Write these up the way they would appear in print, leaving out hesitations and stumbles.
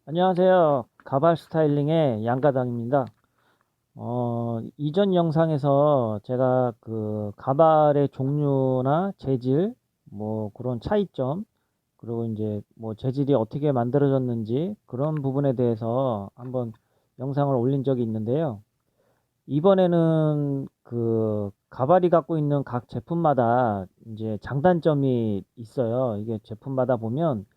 안녕하세요. 가발 스타일링의 양가당입니다. 이전 영상에서 제가 그 가발의 종류나 재질, 뭐 그런 차이점, 그리고 이제 뭐 재질이 어떻게 만들어졌는지 그런 부분에 대해서 한번 영상을 올린 적이 있는데요. 이번에는 그 가발이 갖고 있는 각 제품마다 이제 장단점이 있어요. 이게 제품마다 보면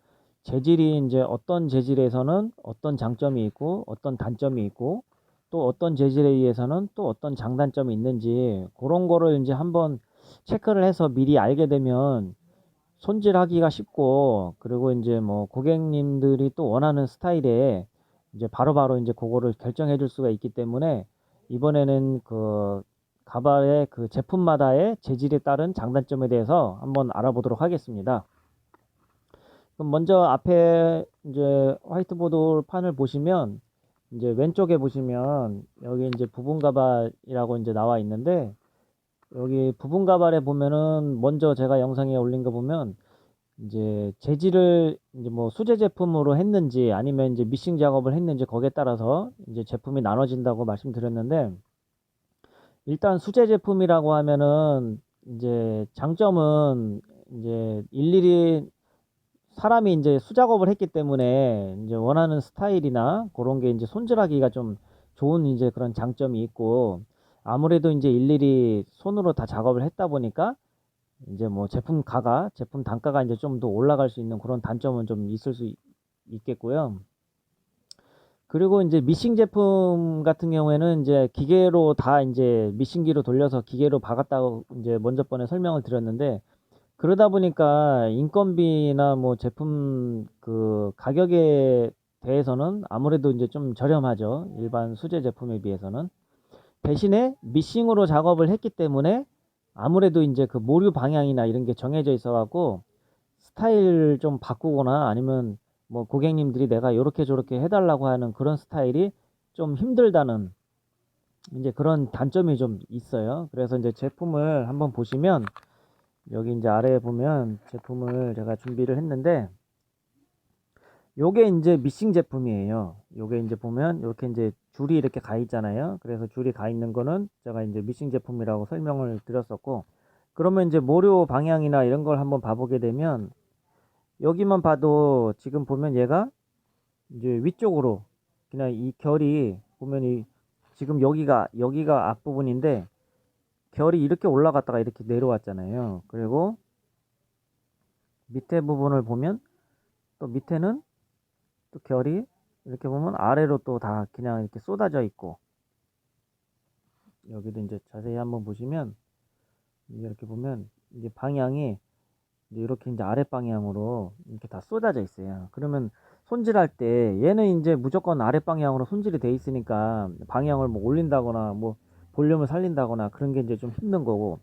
재질이 이제 어떤 재질에서는 어떤 장점이 있고 어떤 단점이 있고 또 어떤 재질에 의해서는 또 어떤 장단점이 있는지 그런 거를 이제 한번 체크를 해서 미리 알게 되면 손질하기가 쉽고, 그리고 이제 뭐 고객님들이 또 원하는 스타일에 이제 바로바로 이제 그거를 결정해 줄 수가 있기 때문에 이번에는 그 가발의 그 제품마다의 재질에 따른 장단점에 대해서 한번 알아보도록 하겠습니다. 그럼 먼저 앞에 이제 화이트보드 판을 보시면 이제 왼쪽에 보시면 여기 이제 부분 가발이라고 이제 나와 있는데, 여기 부분 가발에 보면은 먼저 제가 영상에 올린 거 보면 이제 재질을 이제 뭐 수제 제품으로 했는지 아니면 이제 미싱 작업을 했는지 거기에 따라서 이제 제품이 나눠진다고 말씀드렸는데, 일단 수제 제품이라고 하면은 이제 장점은 이제 일일이 사람이 이제 수작업을 했기 때문에 이제 원하는 스타일이나 그런 게 이제 손질하기가 좀 좋은 이제 그런 장점이 있고, 아무래도 이제 일일이 손으로 다 작업을 했다 보니까 이제 뭐 제품 단가가 이제 좀 더 올라갈 수 있는 그런 단점은 좀 있을 수 있겠고요. 그리고 이제 미싱 제품 같은 경우에는 이제 기계로 다 이제 미싱기로 돌려서 기계로 박았다고 이제 먼저 번에 설명을 드렸는데, 그러다 보니까 인건비나 뭐 제품 그 가격에 대해서는 아무래도 이제 좀 저렴하죠. 일반 수제 제품에 비해서는. 대신에 미싱으로 작업을 했기 때문에 아무래도 이제 그 모류 방향이나 이런 게 정해져 있어 갖고 스타일 좀 바꾸거나 아니면 뭐 고객님들이 내가 요렇게 저렇게 해달라고 하는 그런 스타일이 좀 힘들다는 이제 그런 단점이 좀 있어요. 그래서 이제 제품을 한번 보시면 여기 이제 아래에 보면 제품을 제가 준비를 했는데, 요게 이제 미싱 제품이에요. 요게 이제 보면 이렇게 이제 줄이 이렇게 가 있잖아요. 그래서 줄이 가 있는 거는 제가 이제 미싱 제품이라고 설명을 드렸었고, 그러면 이제 모료 방향이나 이런 걸 한번 봐보게 되면 여기만 봐도 지금 보면 얘가 이제 위쪽으로 그냥 이 결이 보면 이 지금 여기가 앞부분인데 결이 이렇게 올라갔다가 이렇게 내려왔잖아요. 그리고 밑에 부분을 보면 또 밑에는 또 결이 이렇게 보면 아래로 또 다 그냥 이렇게 쏟아져 있고, 여기도 이제 자세히 한번 보시면 이렇게 보면 이제 방향이 이제 이렇게 이제 아래 방향으로 이렇게 다 쏟아져 있어요. 그러면 손질할 때 얘는 이제 무조건 아래 방향으로 손질이 돼 있으니까 방향을 뭐 올린다거나 뭐 볼륨을 살린다거나 그런 게 이제 좀 힘든 거고,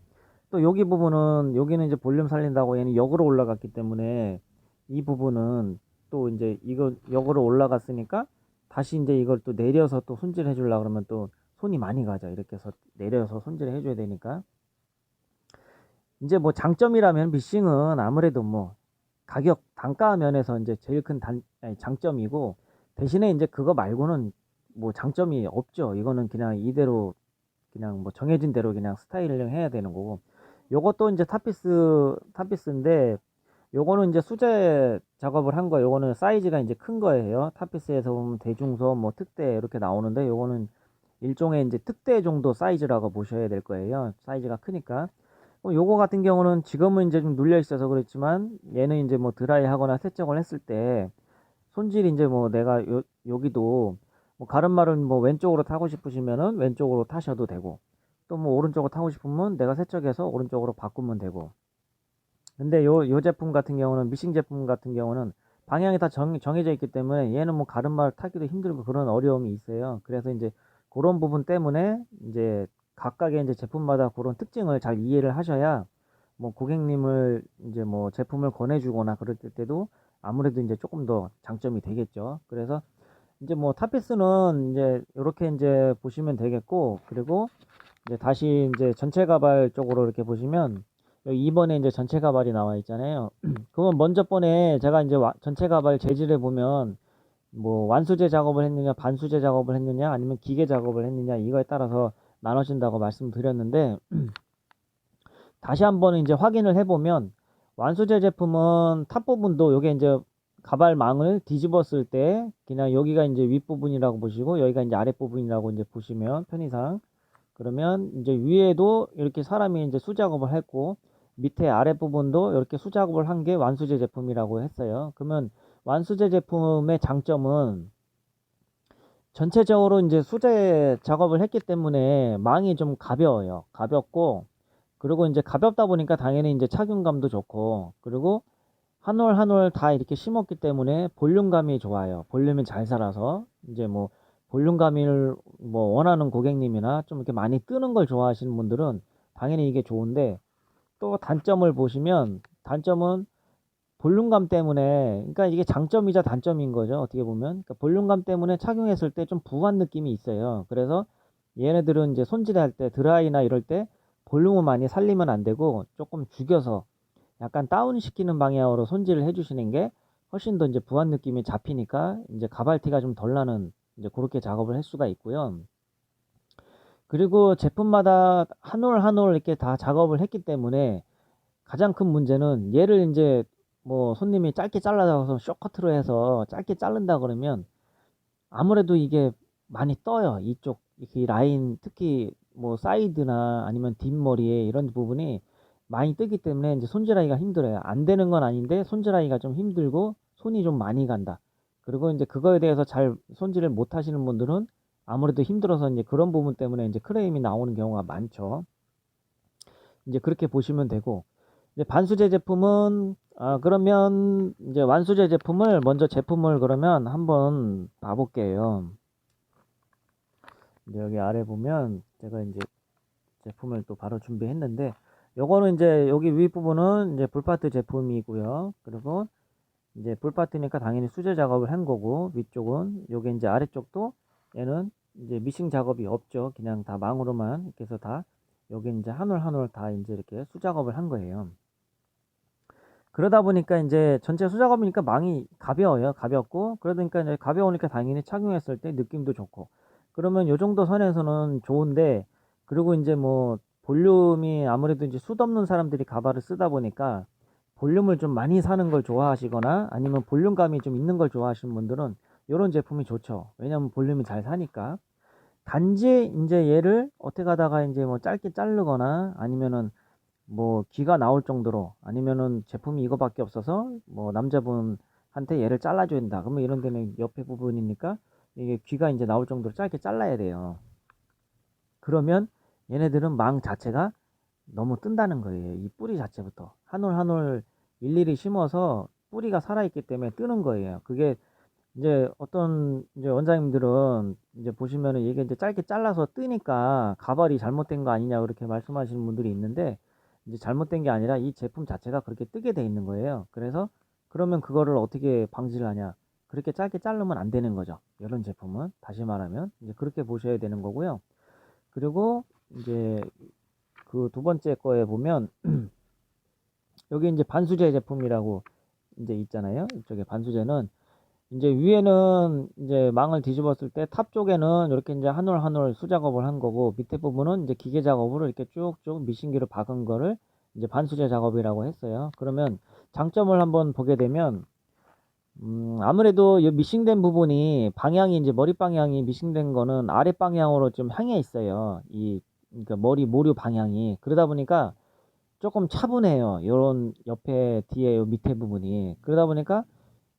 또 여기 부분은 여기는 이제 볼륨 살린다고 얘는 역으로 올라갔기 때문에 이 부분은 또 이제 이거 역으로 올라갔으니까 다시 이제 이걸 또 내려서 또 손질해 주려고 그러면 또 손이 많이 가죠. 이렇게 해서 내려서 손질을 해줘야 되니까. 이제 뭐 장점이라면 미싱은 아무래도 뭐 가격 단가 면에서 이제 제일 큰 장점이고, 대신에 이제 그거 말고는 뭐 장점이 없죠. 이거는 그냥 이대로 그냥 뭐 정해진 대로 그냥 스타일링 해야 되는 거고, 요것도 이제 탑피스인데 요거는 이제 수제 작업을 한 거, 요거는 사이즈가 이제 큰 거예요. 탑피스에서 보면 대중소 뭐 특대 이렇게 나오는데 요거는 일종의 이제 특대 정도 사이즈라고 보셔야 될 거예요. 사이즈가 크니까. 요거 같은 경우는 지금은 이제 좀 눌려 있어서 그렇지만 얘는 이제 뭐 드라이 하거나 세척을 했을 때 손질이 이제 뭐 내가 여기도 뭐 가름말은 뭐 왼쪽으로 타고 싶으시면은 왼쪽으로 타셔도 되고, 또 뭐 오른쪽으로 타고 싶으면 내가 세척해서 오른쪽으로 바꾸면 되고. 근데 요 제품 같은 경우는 미싱 제품 같은 경우는 방향이 다 정해져 있기 때문에 얘는 뭐 가름말 타기도 힘들고 그런 어려움이 있어요. 그래서 이제 그런 부분 때문에 이제 각각의 이제 제품마다 그런 특징을 잘 이해를 하셔야 뭐 고객님을 이제 뭐 제품을 권해주거나 그럴 때도 아무래도 이제 조금 더 장점이 되겠죠. 그래서 이제 뭐 타피스는 이제 이렇게 이제 보시면 되겠고, 그리고 이제 다시 이제 전체 가발 쪽으로 이렇게 보시면 여기 2번에 이제 전체 가발이 나와 있잖아요. 그건 먼저 번에 제가 이제 전체 가발 재질을 보면 뭐 완수제 작업을 했느냐, 반수제 작업을 했느냐, 아니면 기계 작업을 했느냐, 이거에 따라서 나눠진다고 말씀드렸는데, 다시 한번 이제 확인을 해보면, 완수제 제품은 탑 부분도 요게 이제 가발망을 뒤집었을 때, 그냥 여기가 이제 윗부분이라고 보시고, 여기가 이제 아랫부분이라고 이제 보시면 편의상, 그러면 이제 위에도 이렇게 사람이 이제 수작업을 했고, 밑에 아랫부분도 이렇게 수작업을 한 게 완수제 제품이라고 했어요. 그러면 완수제 제품의 장점은 전체적으로 이제 수제 작업을 했기 때문에 망이 좀 가벼워요. 가볍고, 그리고 이제 가볍다 보니까 당연히 이제 착용감도 좋고, 그리고 한 올 한 올 다 이렇게 심었기 때문에 볼륨감이 좋아요. 볼륨이 잘 살아서 이제 뭐 볼륨감을 뭐 원하는 고객님이나 좀 이렇게 많이 뜨는 걸 좋아하시는 분들은 당연히 이게 좋은데, 또 단점을 보시면 단점은 볼륨감 때문에, 그러니까 이게 장점이자 단점인 거죠. 어떻게 보면. 그러니까 볼륨감 때문에 착용했을 때 좀 부한 느낌이 있어요. 그래서 얘네들은 이제 손질할 때 드라이나 이럴 때 볼륨을 많이 살리면 안 되고 조금 죽여서 약간 다운 시키는 방향으로 손질을 해주시는 게 훨씬 더 이제 부한 느낌이 잡히니까 이제 가발티가 좀 덜 나는 이제 그렇게 작업을 할 수가 있고요. 그리고 제품마다 한 올 한 올 이렇게 다 작업을 했기 때문에 가장 큰 문제는 얘를 이제 뭐 손님이 짧게 잘라서 쇼커트로 해서 짧게 자른다 그러면 아무래도 이게 많이 떠요. 이쪽 이 라인, 특히 뭐 사이드나 아니면 뒷머리에 이런 부분이 많이 뜨기 때문에 이제 손질하기가 힘들어요. 안 되는 건 아닌데 손질하기가 좀 힘들고 손이 좀 많이 간다. 그리고 이제 그거에 대해서 잘 손질을 못 하시는 분들은 아무래도 힘들어서 이제 그런 부분 때문에 이제 크레임이 나오는 경우가 많죠. 이제 그렇게 보시면 되고, 이제 반수제 제품은, 그러면 이제 완수제 제품을 먼저 제품을 그러면 한번 봐볼게요. 이제 여기 아래 보면 제가 이제 제품을 또 바로 준비했는데, 요거는 이제 여기 윗부분은 이제 불파트 제품이고요. 그리고 이제 불파트니까 당연히 수제 작업을 한 거고, 위쪽은 요게 이제 아래쪽도 얘는 이제 미싱 작업이 없죠. 그냥 다 망으로만 이렇게 해서 다 여기 이제 한 올 한 올 다 이제 이렇게 수작업을 한 거예요. 그러다 보니까 이제 전체 수작업이니까 망이 가벼워요. 가볍고, 그러니까 이제 가벼우니까 당연히 착용했을 때 느낌도 좋고, 그러면 요 정도 선에서는 좋은데, 그리고 이제 뭐 볼륨이 아무래도 이제 숱 없는 사람들이 가발을 쓰다 보니까 볼륨을 좀 많이 사는 걸 좋아하시거나 아니면 볼륨감이 좀 있는 걸 좋아하시는 분들은 이런 제품이 좋죠. 왜냐면 볼륨이 잘 사니까. 단지 이제 얘를 어떻게 하다가 이제 뭐 짧게 자르거나 아니면은 뭐 귀가 나올 정도로, 아니면은 제품이 이거밖에 없어서 뭐 남자분한테 얘를 잘라줘야 된다. 그러면 이런 데는 옆에 부분이니까 이게 귀가 이제 나올 정도로 짧게 잘라야 돼요. 그러면 얘네들은 망 자체가 너무 뜬다는 거예요. 이 뿌리 자체부터 한 올 한 올 일일이 심어서 뿌리가 살아있기 때문에 뜨는 거예요. 그게 이제 어떤 이제 원장님들은 이제 보시면은 이게 이제 짧게 잘라서 뜨니까 가발이 잘못된 거 아니냐 그렇게 말씀하시는 분들이 있는데, 이제 잘못된 게 아니라 이 제품 자체가 그렇게 뜨게 돼 있는 거예요. 그래서 그러면 그거를 어떻게 방지를 하냐? 그렇게 짧게 자르면 안 되는 거죠. 이런 제품은 다시 말하면 이제 그렇게 보셔야 되는 거고요. 그리고 이제 그 두 번째 거에 보면 여기 이제 반수제 제품이라고 이제 있잖아요. 이쪽에 반수제는 이제 위에는 이제 망을 뒤집었을 때 탑 쪽에는 이렇게 이제 한 올 한 올 수작업을 한 거고, 밑에 부분은 이제 기계 작업으로 이렇게 쭉쭉 미싱기로 박은 거를 이제 반수제 작업이라고 했어요. 그러면 장점을 한번 보게 되면, 아무래도 이 미싱된 부분이 방향이 이제 머리 방향이 미싱된 거는 아래 방향으로 좀 향해 있어요. 그러니까 머리 모류 방향이. 그러다 보니까 조금 차분해요. 요런 옆에 뒤에 요 밑에 부분이. 그러다 보니까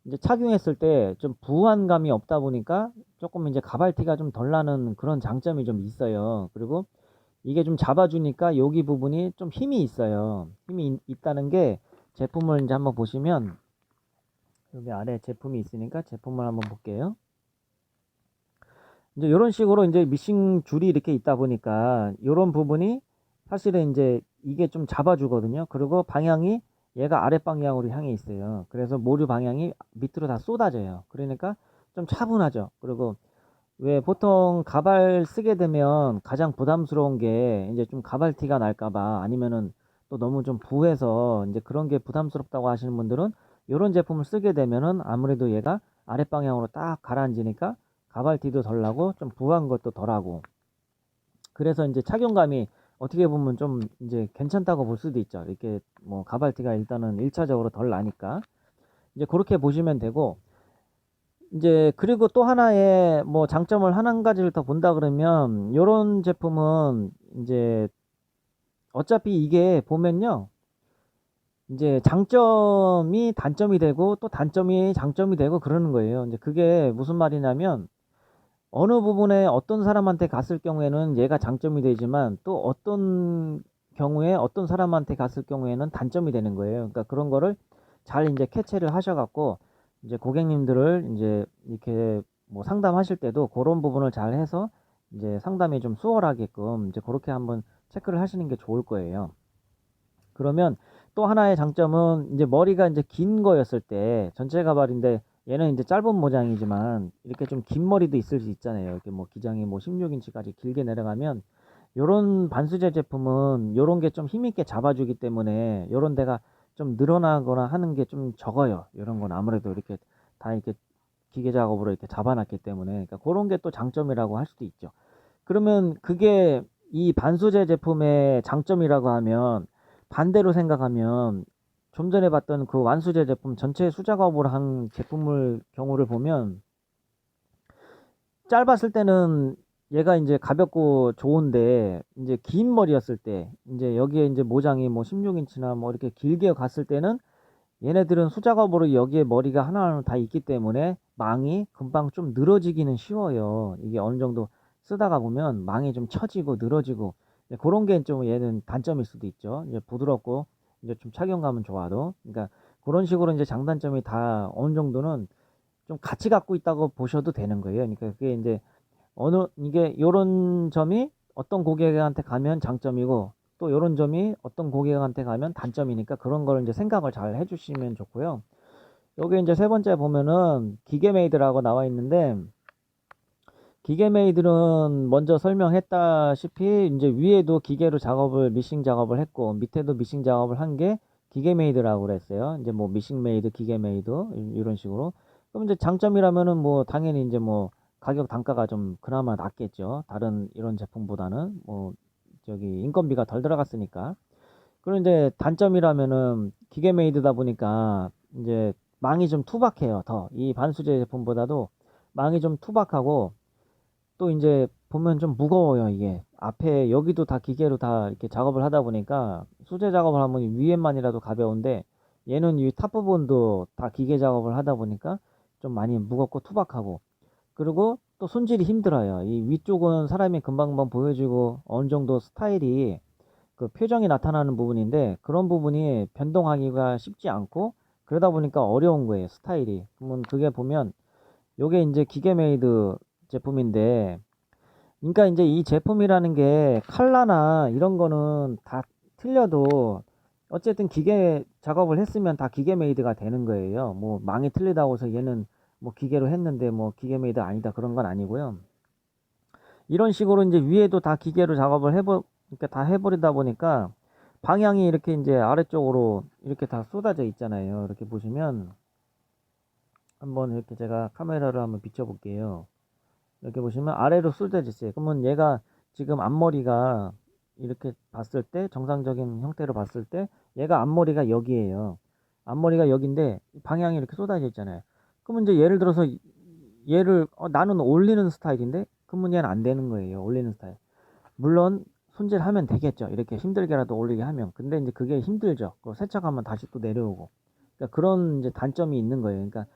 이제 착용했을 때 좀 부한감이 없다 보니까 조금 이제 가발티가 좀 덜 나는 그런 장점이 좀 있어요. 그리고 이게 좀 잡아주니까 여기 부분이 좀 힘이 있어요. 힘이 있다는 게, 제품을 이제 한번 보시면 여기 아래 제품이 있으니까 제품을 한번 볼게요. 이제 이런 식으로 이제 미싱 줄이 이렇게 있다 보니까 이런 부분이 사실은 이제 이게 좀 잡아주거든요. 그리고 방향이 얘가 아랫 방향으로 향해 있어요. 그래서 모류 방향이 밑으로 다 쏟아져요. 그러니까 좀 차분하죠. 그리고 왜 보통 가발 쓰게 되면 가장 부담스러운 게 이제 좀 가발티가 날까봐, 아니면은 또 너무 좀 부해서 이제 그런 게 부담스럽다고 하시는 분들은 이런 제품을 쓰게 되면은 아무래도 얘가 아랫방향으로 딱 가라앉으니까 가발티도 덜 나고 좀 부한 것도 덜하고, 그래서 이제 착용감이 어떻게 보면 좀 이제 괜찮다고 볼 수도 있죠. 이렇게 뭐 가발티가 일단은 1차적으로 덜 나니까 이제 그렇게 보시면 되고, 이제 그리고 또 하나의 뭐 장점을 한 가지를 더 본다 그러면 요런 제품은 이제 어차피 이게 보면요, 이제 장점이 단점이 되고 또 단점이 장점이 되고 그러는 거예요. 이제 그게 무슨 말이냐면, 어느 부분에 어떤 사람한테 갔을 경우에는 얘가 장점이 되지만 또 어떤 경우에 어떤 사람한테 갔을 경우에는 단점이 되는 거예요. 그러니까 그런 거를 잘 이제 캐치를 하셔갖고 이제 고객님들을 이제 이렇게 뭐 상담하실 때도 그런 부분을 잘 해서 이제 상담이 좀 수월하게끔 이제 그렇게 한번 체크를 하시는 게 좋을 거예요. 그러면 또 하나의 장점은 이제 머리가 이제 긴 거였을 때, 전체 가발인데 얘는 이제 짧은 모장이지만 이렇게 좀 긴 머리도 있을 수 있잖아요. 이렇게 뭐 기장이 뭐 16인치까지 길게 내려가면 요런 반수제 제품은 요런 게 좀 힘있게 잡아주기 때문에 요런 데가 좀 늘어나거나 하는 게 좀 적어요. 요런 건 아무래도 이렇게 다 이렇게 기계 작업으로 이렇게 잡아놨기 때문에, 그러니까 그런 게 또 장점이라고 할 수도 있죠. 그러면 그게 이 반수제 제품의 장점이라고 하면, 반대로 생각하면 좀 전에 봤던 그 완수제 제품 전체 수작업을 한 제품을 경우를 보면, 짧았을 때는 얘가 이제 가볍고 좋은데 이제 긴 머리였을 때 이제 여기에 이제 모장이 뭐 16인치나 뭐 이렇게 길게 갔을 때는 얘네들은 수작업으로 여기에 머리가 하나하나 다 있기 때문에 망이 금방 좀 늘어지기는 쉬워요. 이게 어느 정도 쓰다가 보면 망이 좀 처지고 늘어지고, 그런 게 좀 얘는 단점일 수도 있죠. 이제 부드럽고 이제 좀 착용감은 좋아도, 그러니까 그런 식으로 이제 장단점이 다 어느 정도는 좀 같이 갖고 있다고 보셔도 되는 거예요. 그러니까 그게 이제 이게 요런 점이 어떤 고객한테 가면 장점이고 또 요런 점이 어떤 고객한테 가면 단점이니까 그런 걸 이제 생각을 잘 해주시면 좋고요. 여기 이제 세 번째 보면은 기계메이드라고 나와 있는데, 기계메이드는 먼저 설명했다시피 이제 위에도 기계로 작업을 미싱 작업을 했고 밑에도 미싱 작업을 한 게 기계메이드라고 그랬어요. 이제 뭐 미싱메이드, 기계메이드 이런 식으로. 그럼 이제 장점이라면은 뭐 당연히 이제 뭐 가격 단가가 좀 그나마 낫겠죠. 다른 이런 제품보다는 뭐 저기 인건비가 덜 들어갔으니까. 그리고 이제 단점이라면은 기계메이드다 보니까 이제 망이 좀 투박해요. 더 이 반수제 제품보다도 망이 좀 투박하고, 또 이제 보면 좀 무거워요. 이게 앞에 여기도 다 기계로 다 이렇게 작업을 하다 보니까 수제 작업을 하면 위에만이라도 가벼운데, 얘는 이 탑 부분도 다 기계 작업을 하다 보니까 좀 많이 무겁고 투박하고, 그리고 또 손질이 힘들어요. 이 위쪽은 사람이 금방금방 보여지고 어느 정도 스타일이 그 표정이 나타나는 부분인데 그런 부분이 변동하기가 쉽지 않고, 그러다 보니까 어려운 거예요, 스타일이. 그러면 그게 보면 요게 이제 기계메이드 제품인데, 그러니까 이제 이 제품이라는 게 칼라나 이런 거는 다 틀려도 어쨌든 기계 작업을 했으면 다 기계 메이드가 되는 거예요. 뭐 망이 틀리다고 해서 얘는 뭐 기계로 했는데 뭐 기계 메이드 아니다 그런 건 아니고요. 이런 식으로 이제 위에도 다 기계로 작업을 이렇게 다 해버리다 보니까 방향이 이렇게 이제 아래쪽으로 이렇게 다 쏟아져 있잖아요. 이렇게 보시면 한번 이렇게 제가 카메라로 한번 비춰볼게요. 이렇게 보시면 아래로 쏟아져 있어요. 그러면 얘가 지금 앞머리가 이렇게 봤을 때 정상적인 형태로 봤을 때 얘가 앞머리가 여기에요. 앞머리가 여기인데 방향이 이렇게 쏟아져 있잖아요. 그러면 이제 예를 들어서 얘를 나는 올리는 스타일인데 그러면 얘는 안 되는 거예요. 올리는 스타일. 물론 손질하면 되겠죠. 이렇게 힘들게라도 올리게 하면. 근데 이제 그게 힘들죠. 그 세척하면 다시 또 내려오고. 그러니까 그런 이제 단점이 있는 거예요. 그러니까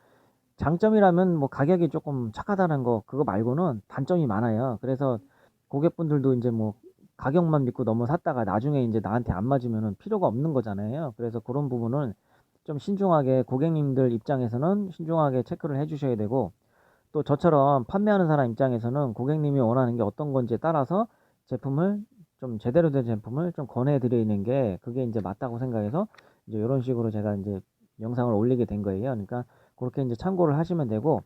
장점이라면 뭐 가격이 조금 착하다는 거 그거 말고는 단점이 많아요. 그래서 고객분들도 이제 뭐 가격만 믿고 너무 샀다가 나중에 이제 나한테 안 맞으면은 필요가 없는 거잖아요. 그래서 그런 부분은 좀 신중하게, 고객님들 입장에서는 신중하게 체크를 해 주셔야 되고, 또 저처럼 판매하는 사람 입장에서는 고객님이 원하는 게 어떤 건지에 따라서 제품을 좀 제대로 된 제품을 좀 권해 드리는 게 그게 이제 맞다고 생각해서 이제 이런 식으로 제가 이제 영상을 올리게 된 거예요. 그러니까 그렇게 이제 참고를 하시면 되고,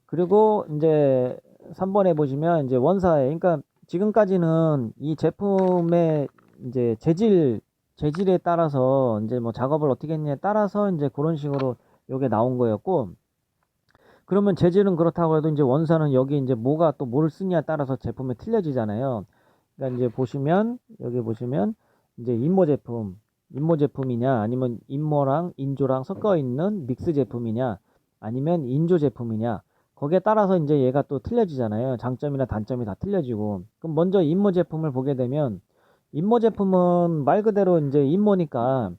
그리고 이제 3번에 보시면 이제 원사에, 그러니까 지금까지는 이 제품의 이제 재질에 따라서 이제 뭐 작업을 어떻게 했냐에 따라서 이제 그런 식으로 요게 나온 거였고, 그러면 재질은 그렇다고 해도 이제 원사는 여기 이제 뭐가 또 뭘 쓰냐에 따라서 제품이 틀려지잖아요. 그러니까 이제 보시면 여기 보시면 이제 인모 제품이냐 아니면 인모랑 인조랑 섞어 있는 믹스 제품이냐 아니면 인조 제품이냐 거기에 따라서 이제 얘가 또 틀려지잖아요. 장점이나 단점이 다 틀려지고. 그럼 먼저 인모 제품을 보게 되면 인모 제품은 말 그대로 이제 인모니까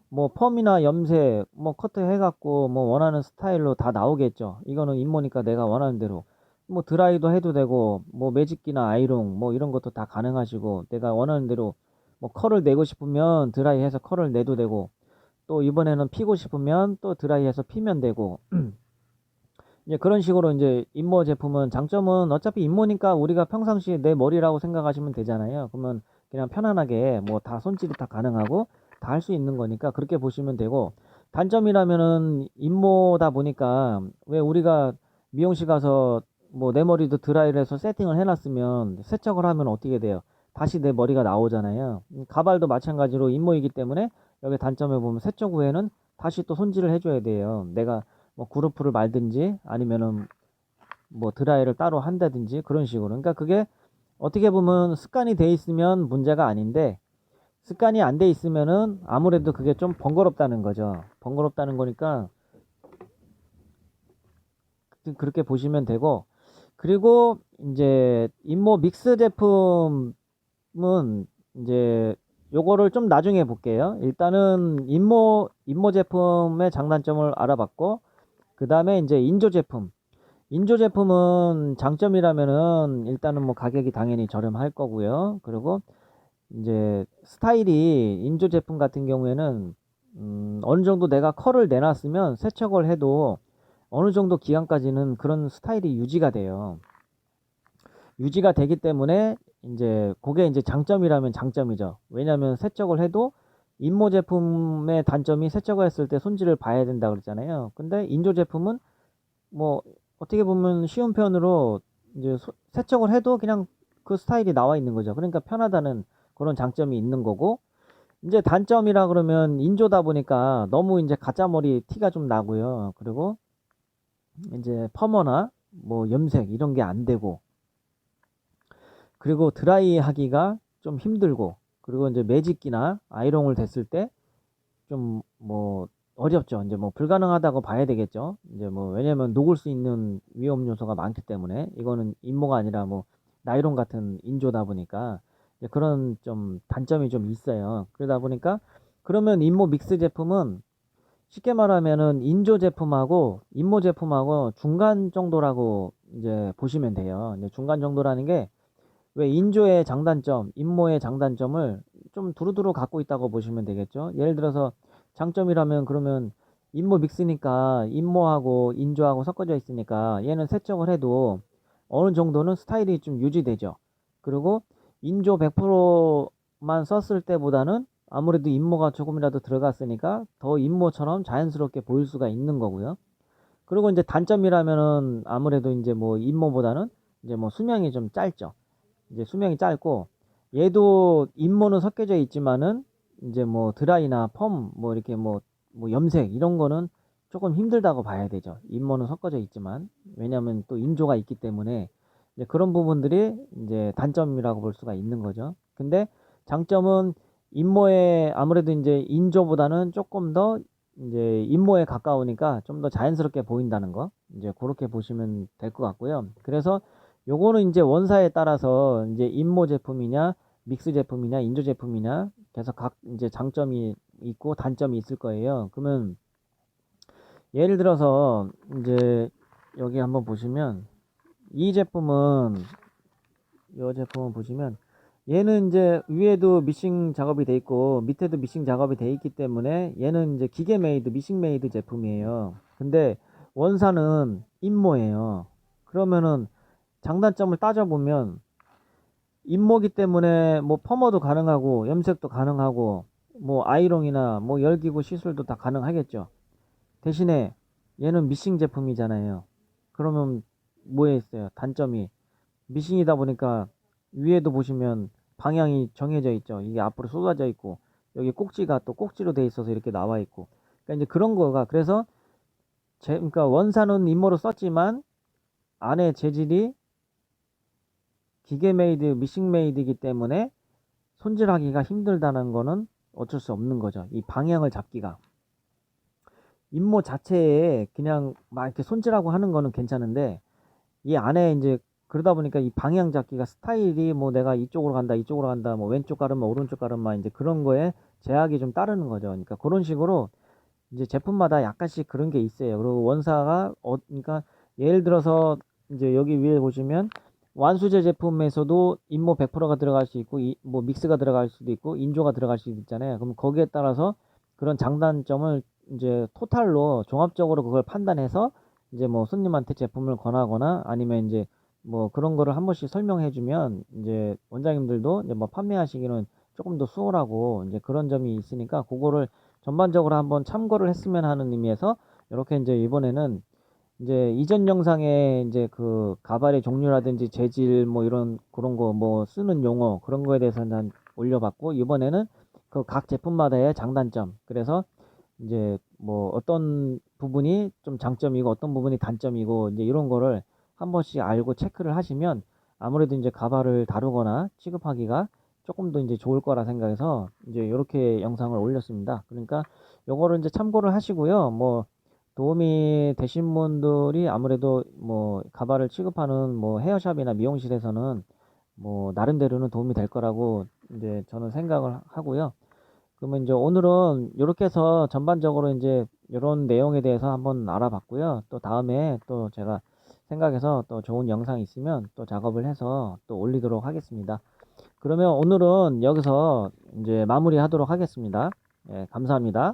뭐 펌이나 염색 뭐 커트 해갖고 뭐 원하는 스타일로 다 나오겠죠. 이거는 인모니까 내가 원하는 대로 뭐 드라이도 해도 되고 뭐 매직기나 아이롱 뭐 이런 것도 다 가능하시고 내가 원하는 대로 뭐 컬을 내고 싶으면 드라이 해서 컬을 내도 되고 또 이번에는 피고 싶으면 또 드라이 해서 피면 되고 이제 그런 식으로 이제 인모 제품은 장점은 어차피 인모니까 우리가 평상시에 내 머리라고 생각하시면 되잖아요. 그러면 그냥 편안하게 뭐 다 손질이 다 가능하고 다 할 수 있는 거니까 그렇게 보시면 되고 단점이라면은 인모다 보니까 왜 우리가 미용실 가서 뭐 내 머리도 드라이를 해서 세팅을 해놨으면 세척을 하면 어떻게 돼요? 다시 내 머리가 나오잖아요. 가발도 마찬가지로 인모이기 때문에 여기 단점에 보면 세척 후에는 다시 또 손질을 해줘야 돼요. 내가 뭐 그루프를 말든지 아니면은 뭐 드라이를 따로 한다든지 그런 식으로. 그러니까 그게 어떻게 보면 습관이 돼 있으면 문제가 아닌데 습관이 안 돼 있으면은 아무래도 그게 좀 번거롭다는 거죠. 번거롭다는 거니까 그렇게 보시면 되고 그리고 이제 인모 믹스 제품은 이제 요거를 좀 나중에 볼게요. 일단은 인모 제품의 장단점을 알아봤고 그 다음에 이제 인조 제품. 인조 제품은 장점이라면은 일단은 뭐 가격이 당연히 저렴할 거고요. 그리고 이제 스타일이 인조 제품 같은 경우에는 어느 정도 내가 컬을 내놨으면 세척을 해도 어느 정도 기간까지는 그런 스타일이 유지가 돼요. 유지가 되기 때문에 이제 그게 이제 장점이라면 장점이죠. 왜냐하면 세척을 해도 인모 제품의 단점이 세척을 했을 때 손질을 봐야 된다 그랬잖아요. 근데 인조 제품은 뭐 어떻게 보면 쉬운 표현으로 이제 세척을 해도 그냥 그 스타일이 나와 있는 거죠. 그러니까 편하다는 그런 장점이 있는 거고 이제 단점이라 그러면 인조다 보니까 너무 이제 가짜 머리 티가 좀 나고요. 그리고 이제 펌머나 뭐 염색 이런 게 안 되고 그리고 드라이 하기가 좀 힘들고 그리고 이제 매직기나 아이롱을 댔을 때 좀 뭐 어렵죠. 이제 뭐 불가능하다고 봐야 되겠죠. 이제 뭐 왜냐면 녹을 수 있는 위험 요소가 많기 때문에 이거는 인모가 아니라 뭐 나이론 같은 인조다 보니까 이제 그런 좀 단점이 좀 있어요. 그러다 보니까 그러면 인모 믹스 제품은 쉽게 말하면은 인조 제품하고 인모 제품하고 중간 정도라고 이제 보시면 돼요. 이제 중간 정도라는 게 왜 인조의 장단점, 인모의 장단점을 좀 두루두루 갖고 있다고 보시면 되겠죠. 예를 들어서 장점이라면 그러면 인모 믹스니까 인모하고 인조하고 섞어져 있으니까 얘는 세척을 해도 어느 정도는 스타일이 좀 유지되죠. 그리고 인조 100%만 썼을 때보다는 아무래도 인모가 조금이라도 들어갔으니까 더 인모처럼 자연스럽게 보일 수가 있는 거고요. 그리고 이제 단점이라면은 아무래도 이제 뭐 인모보다는 이제 뭐 수명이 좀 짧죠. 이제 수명이 짧고 얘도 인모는 섞여져 있지만은 이제 뭐 드라이나 펌 뭐 이렇게 뭐 염색 이런 거는 조금 힘들다고 봐야 되죠. 인모는 섞어져 있지만 왜냐하면 또 인조가 있기 때문에 이제 그런 부분들이 이제 단점이라고 볼 수가 있는 거죠. 근데 장점은 인모에 아무래도 이제 인조보다는 조금 더 이제 인모에 가까우니까 좀 더 자연스럽게 보인다는 거 이제 그렇게 보시면 될 것 같고요. 그래서 요거는 이제 원사에 따라서 이제 인모 제품이냐, 믹스 제품이냐, 인조 제품이냐, 그래서 각 이제 장점이 있고 단점이 있을 거예요. 그러면 예를 들어서 이제 여기 한번 보시면 이 제품은 이 제품을 보시면 얘는 이제 위에도 미싱 작업이 돼 있고 밑에도 미싱 작업이 돼 있기 때문에 얘는 이제 기계 메이드, 미싱 메이드 제품이에요. 근데 원사는 인모예요. 그러면은 장단점을 따져보면 인모기 때문에 뭐 펌어도 가능하고 염색도 가능하고 뭐 아이롱이나 뭐 열기구 시술도 다 가능하겠죠. 대신에 얘는 미싱 제품이잖아요. 그러면 뭐에 있어요? 단점이 미싱이다 보니까 위에도 보시면 방향이 정해져 있죠. 이게 앞으로 쏟아져 있고 여기 꼭지가 또 꼭지로 돼 있어서 이렇게 나와 있고 그러니까 이제 그런 거가 그래서 그러니까 원사는 임모로 썼지만 안에 재질이 기계 메이드, 미싱 메이드이기 때문에 손질하기가 힘들다는 거는 어쩔 수 없는 거죠. 이 방향을 잡기가. 임모 자체에 그냥 막 이렇게 손질하고 하는 거는 괜찮은데 이 안에 이제 그러다 보니까 이 방향 잡기가 스타일이 뭐 내가 이쪽으로 간다, 이쪽으로 간다, 뭐 왼쪽 가르마, 오른쪽 가르마 이제 그런 거에 제약이 좀 따르는 거죠. 그러니까 그런 식으로 이제 제품마다 약간씩 그런 게 있어요. 그리고 원사가 그러니까 예를 들어서 이제 여기 위에 보시면 완수제 제품에서도 인모 100%가 들어갈 수 있고 뭐 믹스가 들어갈 수도 있고 인조가 들어갈 수도 있잖아요. 그럼 거기에 따라서 그런 장단점을 이제 토탈로 종합적으로 그걸 판단해서 이제 뭐 손님한테 제품을 권하거나 아니면 이제 뭐 그런 거를 한 번씩 설명해 주면 이제 원장님들도 이제 뭐 판매하시기는 조금 더 수월하고 이제 그런 점이 있으니까 그거를 전반적으로 한번 참고를 했으면 하는 의미에서 이렇게 이제 이번에는 이제 이전 영상에 이제 그 가발의 종류라든지 재질 뭐 이런 그런 거 뭐 쓰는 용어 그런 거에 대해서는 올려봤고 이번에는 그 각 제품마다의 장단점 그래서 이제 뭐 어떤 부분이 좀 장점이고 어떤 부분이 단점이고 이제 이런 거를 한 번씩 알고 체크를 하시면 아무래도 이제 가발을 다루거나 취급하기가 조금 더 이제 좋을 거라 생각해서 이제 이렇게 영상을 올렸습니다. 그러니까 요거를 이제 참고를 하시고요. 뭐 도움이 되신 분들이 아무래도 뭐 가발을 취급하는 뭐 헤어샵이나 미용실에서는 뭐 나름대로는 도움이 될 거라고 이제 저는 생각을 하고요. 그러면 이제 오늘은 이렇게 해서 전반적으로 이제 이런 내용에 대해서 한번 알아봤고요. 또 다음에 또 제가 생각해서 또 좋은 영상이 있으면 또 작업을 해서 또 올리도록 하겠습니다. 그러면 오늘은 여기서 이제 마무리하도록 하겠습니다. 예, 감사합니다.